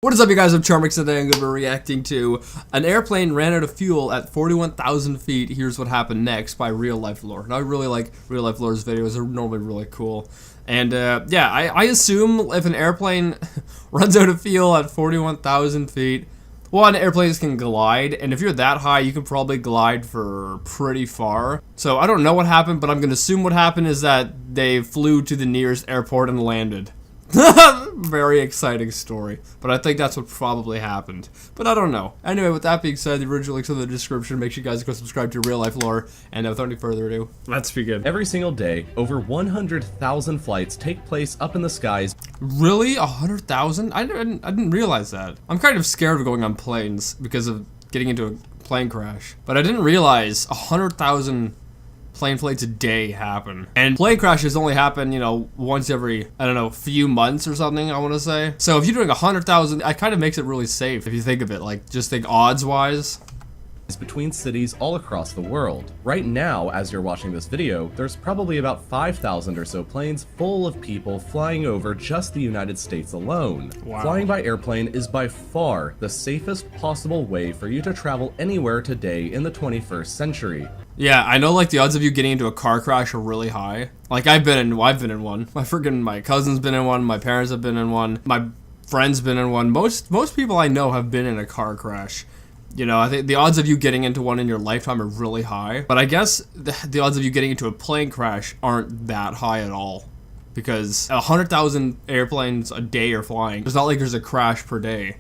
What is up, you guys? I'm Charmx. Today I'm going to be reacting to an airplane ran out of fuel at 41,000 feet. Here's what happened next by Real Life Lore. Now, I really like Real Life Lore's videos. They're normally really cool. And yeah, I assume if an airplane runs out of fuel at 41,000 feet, one, airplanes can glide, and if you're that high, you can probably glide for pretty far. So I don't know what happened, but I'm going to assume what happened is that they flew to the nearest airport and landed. Very exciting story, but I think that's what probably happened, but I don't know. Anyway, with that being said, the original links are in the description. Make sure you guys go subscribe to Real Life Lore, and without any further ado, let's begin. Every single day, over 100,000 flights take place up in the skies. Really? 100,000? I didn't realize that. I'm kind of scared of going on planes because of getting into a plane crash, but I didn't realize 100,000 plane flights a day happen. And plane crashes only happen, you know, once every, I don't know, few months or something, I want to say. So if you're doing 100,000, it kind of makes it really safe if you think of it, like, just think odds-wise. Between cities all across the world. Right now, as you're watching this video, there's probably about 5,000 or so planes full of people flying over just the United States alone. Wow. Flying by airplane is by far the safest possible way for you to travel anywhere today in the 21st century. Yeah, I know, like, the odds of you getting into a car crash are really high. Like, I've been in one. My cousin's been in one, my parents have been in one, my friend's been in one. Most people I know have been in a car crash. You know, I think the odds of you getting into one in your lifetime are really high. But I guess the odds of you getting into a plane crash aren't that high at all. Because 100,000 airplanes a day are flying. It's not like there's a crash per day.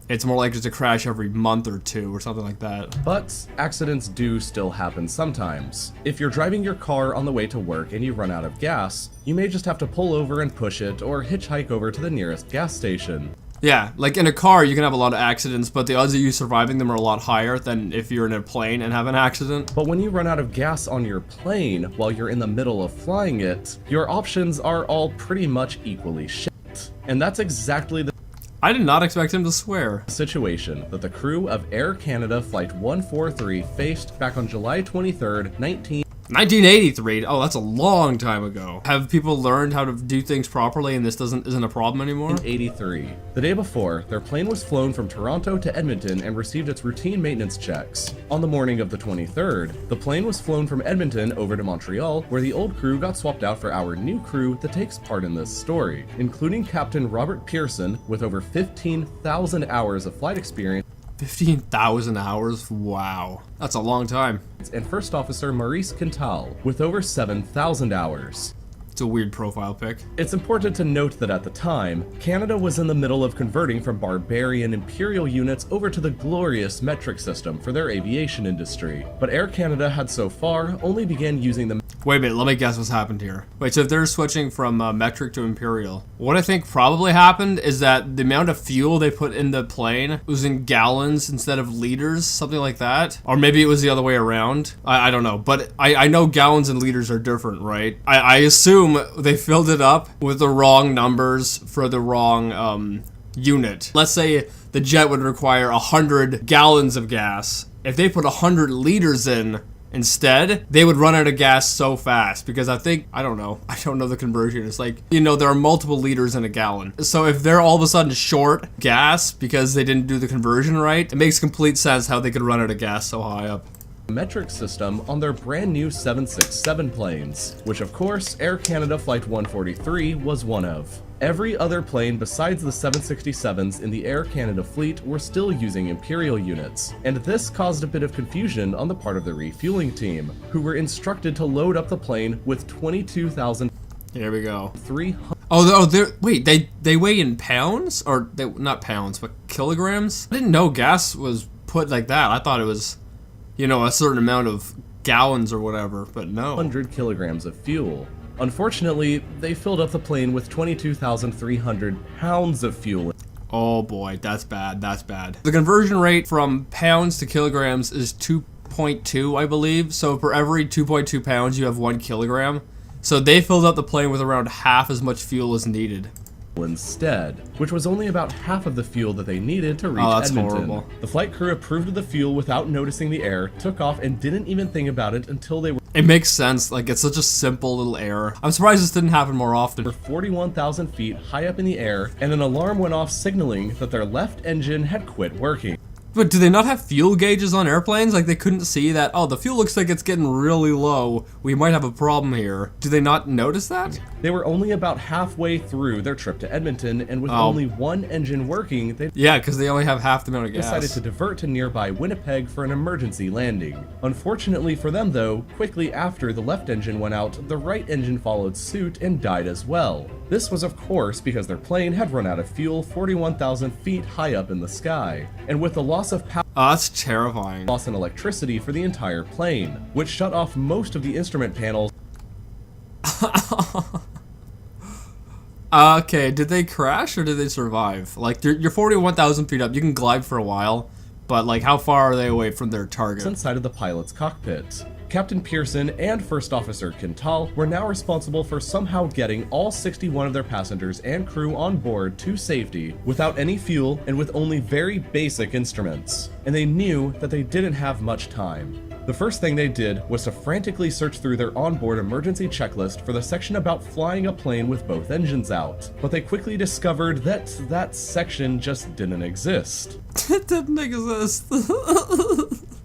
It's more like there's a crash every month or two or something like that. But accidents do still happen sometimes. If you're driving your car on the way to work and you run out of gas, you may just have to pull over and push it or hitchhike over to the nearest gas station. Yeah, like in a car you can have a lot of accidents, but the odds of you surviving them are a lot higher than if you're in a plane and have an accident. But when you run out of gas on your plane while you're in the middle of flying it, your options are all pretty much equally shit. And that's exactly the I did not expect him to swear. Situation that the crew of Air Canada Flight 143 faced back on July 23rd, 1983. Oh, that's a long time ago. Have people learned how to do things properly and this isn't a problem anymore? 1983. The day before, their plane was flown from Toronto to Edmonton and received its routine maintenance checks. On the morning of the 23rd, the plane was flown from Edmonton over to Montreal, where the old crew got swapped out for our new crew that takes part in this story, including Captain Robert Pearson with over 15,000 hours of flight experience. 15,000 hours? Wow. That's a long time. And First Officer Maurice Quintal with over 7,000 hours. It's a weird profile pic. It's important to note that at the time, Canada was in the middle of converting from barbarian imperial units over to the glorious metric system for their aviation industry. But Air Canada had so far only began using the Wait a minute, let me guess what's happened here. Wait, so if they're switching from metric to imperial, what I think probably happened is that the amount of fuel they put in the plane was in gallons instead of liters, something like that. Or maybe it was the other way around. I don't know, but I know gallons and liters are different, right? I assume they filled it up with the wrong numbers for the wrong unit. Let's say the jet would require 100 gallons of gas. If they put 100 liters in instead, they would run out of gas so fast because I don't know the conversion. It's like, you know, there are multiple liters in a gallon. So if they're all of a sudden short gas because they didn't do the conversion right, it makes complete sense how they could run out of gas so high up. Metric system on their brand new 767 planes, which of course Air Canada Flight 143 was one of. Every other plane besides the 767s in the Air Canada fleet were still using Imperial units, and this caused a bit of confusion on the part of the refueling team, who were instructed to load up the plane with 22,000. Here we go. 300. Wait, they weigh in pounds? Or not pounds, but kilograms? I didn't know gas was put like that. I thought it was, you know, a certain amount of gallons or whatever, but no. 100 kilograms of fuel. Unfortunately, they filled up the plane with 22,300 pounds of fuel. Oh boy, that's bad, that's bad. The conversion rate from pounds to kilograms is 2.2, I believe. So for every 2.2 pounds, you have 1 kilogram. So they filled up the plane with around half as much fuel as needed. instead, which was only about half of the fuel that they needed to reach that's Edmonton. horrible. The flight crew approved of the fuel without noticing the error, took off, and didn't even think about it until they were It makes sense. Like, it's such a simple little error. I'm surprised this didn't happen more often. 41,000 feet high up in the air, and an alarm went off signaling that their left engine had quit working. But do they not have fuel gauges on airplanes? Like, they couldn't see that, oh, the fuel looks like it's getting really low. We might have a problem here. Do they not notice that? They were only about halfway through their trip to Edmonton, and with only one engine working, they Yeah, because they only have half the amount of gas. decided to divert to nearby Winnipeg for an emergency landing. Unfortunately for them though, quickly after the left engine went out, the right engine followed suit and died as well. This was of course because their plane had run out of fuel 41,000 feet high up in the sky, and with the loss of power, Oh, that's terrifying. loss in electricity for the entire plane, which shut off most of the instrument panels. Okay, did they crash or did they survive? Like, you're 41,000 feet up. You can glide for a while, but like, how far are they away from their target? Inside of the pilot's cockpit. Captain Pearson and First Officer Quintal were now responsible for somehow getting all 61 of their passengers and crew on board to safety without any fuel and with only very basic instruments. And they knew that they didn't have much time. The first thing they did was to frantically search through their onboard emergency checklist for the section about flying a plane with both engines out, but they quickly discovered that that section just didn't exist. It didn't exist.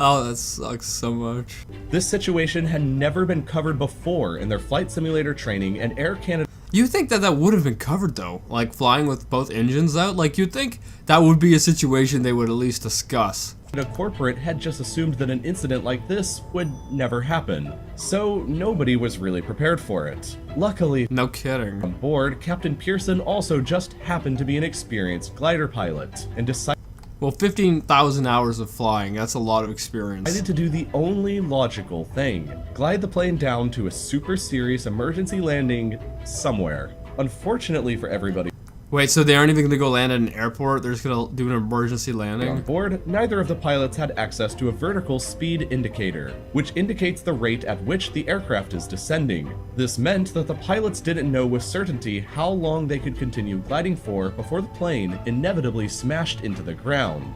Oh, that sucks so much. This situation had never been covered before in their flight simulator training, and Air Canada You think that that would have been covered though? Like flying with both engines out? Like you'd think that would be a situation they would at least discuss. corporate had just assumed that an incident like this would never happen, so nobody was really prepared for it. Luckily, No kidding. on board, Captain Pearson also just happened to be an experienced glider pilot, and decided Well, 15,000 hours of flying, that's a lot of experience. to do the only logical thing, glide the plane down to a super serious emergency landing somewhere. Unfortunately for everybody Wait, so they aren't even gonna go land at an airport? They're just gonna do an emergency on landing? board, neither of the pilots had access to a vertical speed indicator, which indicates the rate at which the aircraft is descending. This meant that the pilots didn't know with certainty how long they could continue gliding for before the plane inevitably smashed into the ground.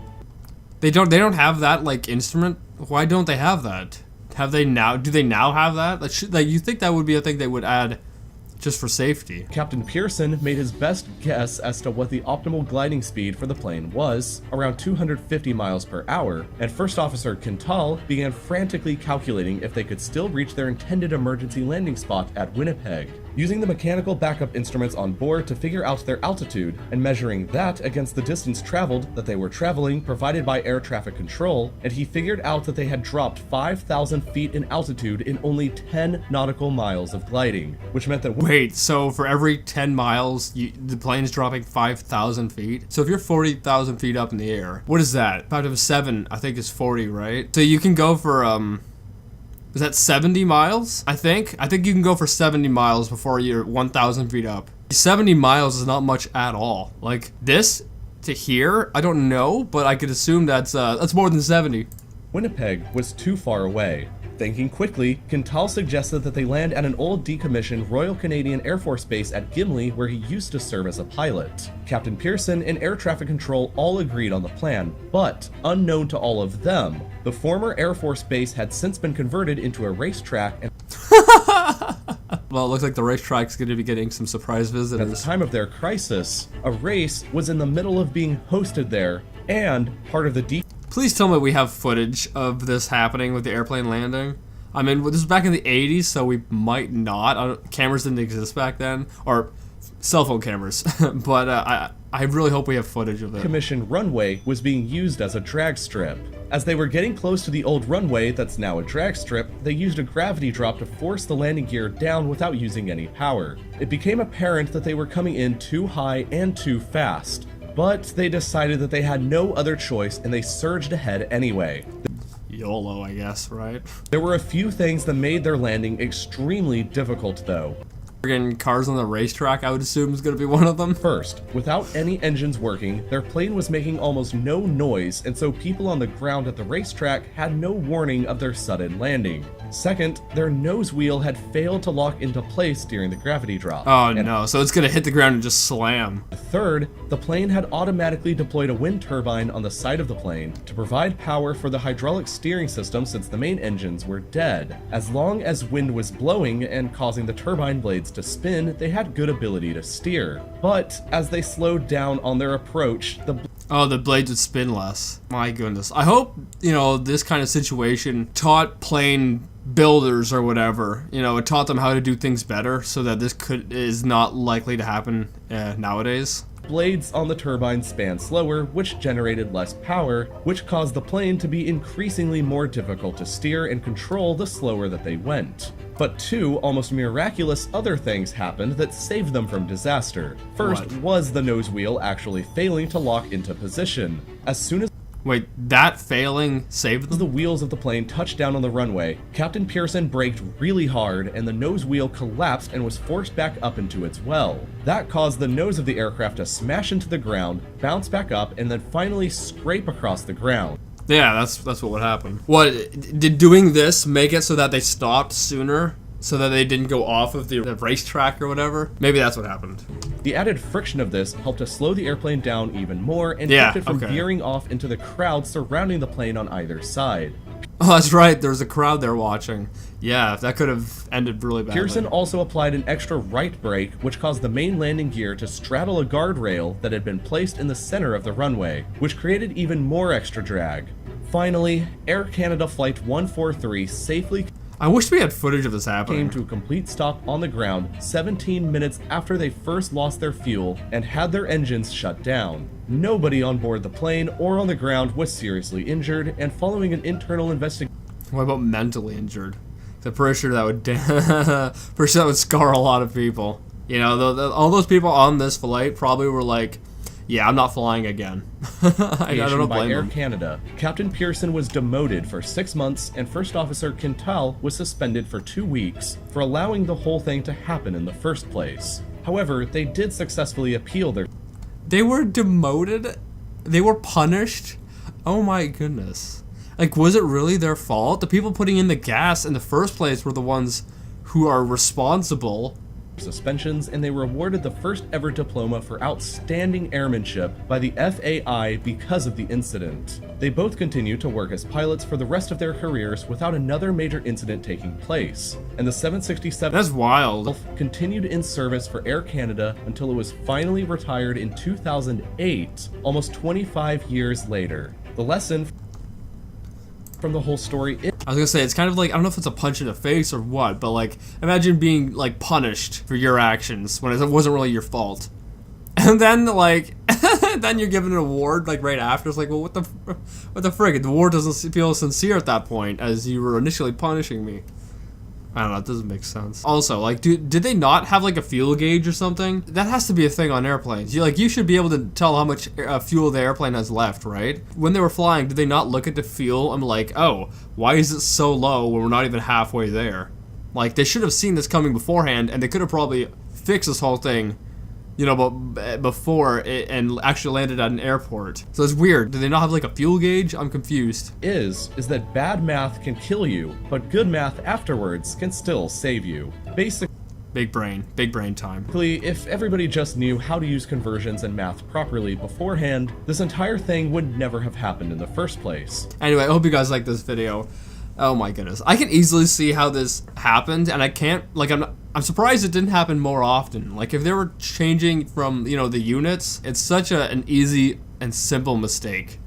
They don't have that, like, instrument? Why don't they have that? Have they now? Do they now have that? Like, you think that would be a thing they would add just for safety? Captain Pearson made his best guess as to what the optimal gliding speed for the plane was, around 250 miles per hour, and First Officer Quintal began frantically calculating if they could still reach their intended emergency landing spot at Winnipeg. Using the mechanical backup instruments on board to figure out their altitude, and measuring that against the distance traveled that they were traveling provided by air traffic control, and he figured out that they had dropped 5,000 feet in altitude in only 10 nautical miles of gliding, which meant that Wait, so for every 10 miles, the plane's dropping 5,000 feet? So if you're 40,000 feet up in the air, what is that? 5 times 7, I think is 40, right? So you can go for, is that 70 miles? I think you can go for 70 miles before you're 1,000 feet up. 70 miles is not much at all. Like, this to here, I don't know, but I could assume that's more than 70. Winnipeg was too far away. Thinking quickly, Quintal suggested that they land at an old decommissioned Royal Canadian Air Force base at Gimli where he used to serve as a pilot. Captain Pearson and Air Traffic Control all agreed on the plan, but unknown to all of them, the former Air Force base had since been converted into a racetrack, and Well, it looks like the racetrack's going to be getting some surprise at the visitors. time of their crisis, a race was in the middle of being hosted there, and part of the Please tell me we have footage of this happening with the airplane landing. I mean, this was back in the 80s, so we might not. Cameras didn't exist back then, or cell phone cameras. But I really hope we have footage of it. decommissioned runway was being used as a drag strip. As they were getting close to the old runway that's now a drag strip, they used a gravity drop to force the landing gear down without using any power. It became apparent that they were coming in too high and too fast, but they decided that they had no other choice and they surged ahead anyway. YOLO, I guess, right? There were a few things that made their landing extremely difficult though. Friggin' cars on the racetrack, I would assume, is gonna be one of them. First, without any engines working, their plane was making almost no noise, and so people on the ground at the racetrack had no warning of their sudden landing. Second, their nose wheel had failed to lock into place during the gravity drop. Oh no, so it's gonna hit the ground and just slam. Third, the plane had automatically deployed a wind turbine on the side of the plane to provide power for the hydraulic steering system since the main engines were dead. As long as wind was blowing and causing the turbine blades to spin, they had good ability to steer. But as they slowed down on their approach, the blades would spin less. My goodness. I hope, this kind of situation taught plane builders or whatever, it taught them how to do things better so that this is not likely to happen nowadays. Blades on the turbine span slower, which generated less power, which caused the plane to be increasingly more difficult to steer and control the slower that they went. But two almost miraculous other things happened that saved them from disaster. First was the nose wheel actually failing to lock into position. As soon as Wait, that failing saved them? the wheels of the plane touched down on the runway, Captain Pearson braked really hard and the nose wheel collapsed and was forced back up into its well. That caused the nose of the aircraft to smash into the ground, bounce back up, and then finally scrape across the ground. Yeah, that's what would happen. What, did doing this make it so that they stopped sooner? So that they didn't go off of the racetrack or whatever? Maybe that's what happened. The added friction of this helped to slow the airplane down even more and kept it from veering off into the crowd surrounding the plane on either side. Oh, that's right, there's a crowd there watching. Yeah, that could have ended really badly. Pearson also applied an extra right brake, which caused the main landing gear to straddle a guardrail that had been placed in the center of the runway, which created even more extra drag. Finally, Air Canada Flight 143 safely I wish we had footage of this happening. Came to a complete stop on the ground 17 minutes after they first lost their fuel and had their engines shut down. Nobody on board the plane or on the ground was seriously injured, and following an internal investigation... What about mentally injured? I'm pretty sure that would scar a lot of people. All those people on this flight probably were like, yeah, I'm not flying again. I don't blame Air them. Canada, Captain Pearson was demoted for 6 months, and First Officer Quintal was suspended for 2 weeks for allowing the whole thing to happen in the first place. However, they did successfully appeal their... They were demoted? They were punished? Oh my goodness. Like, was it really their fault? The people putting in the gas in the first place were the ones who are responsible. Suspensions, and they were awarded the first ever diploma for outstanding airmanship by the FAI because of the incident. They both continue to work as pilots for the rest of their careers without another major incident taking place, and the 767 That's wild. continued in service for Air Canada until it was finally retired in 2008, almost 25 years later. The lesson from the whole story is... I was gonna say, it's kind of like, I don't know if it's a punch in the face or what, but like, imagine being like punished for your actions when it wasn't really your fault. And then like, then you're given an award like right after. It's like, well, what the frig? The award doesn't feel sincere at that point as you were initially punishing me. I don't know, it doesn't make sense. Also, like, did they not have like a fuel gauge or something? That has to be a thing on airplanes. You should be able to tell how much fuel the airplane has left, right? When they were flying, did they not look at the fuel and be like, oh, why is it so low when we're not even halfway there? Like, they should have seen this coming beforehand, and they could have probably fixed this whole thing, before it and actually landed at an airport. So it's weird. Do they not have like a fuel gauge? I'm confused. Is that bad math can kill you, but good math afterwards can still save you. Basically, big brain time. If everybody just knew how to use conversions and math properly beforehand, this entire thing would never have happened in the first place. Anyway, I hope you guys like this video. Oh my goodness. I can easily see how this happened, and I can't, like, I'm surprised it didn't happen more often. Like, if they were changing from, the units, it's such an easy and simple mistake.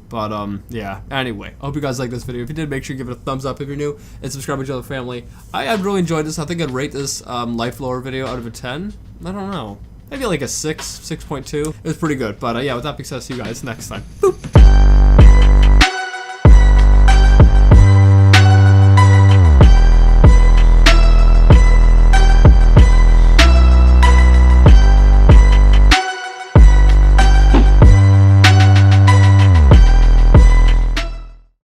But, yeah. Anyway, I hope you guys like this video. If you did, make sure you give it a thumbs up if you're new, and subscribe to the family. I've really enjoyed this. I think I'd rate this life lore video out of a 10. I don't know. Maybe like a 6.2. It was pretty good. But, yeah, with that being said, see you guys next time. Boop.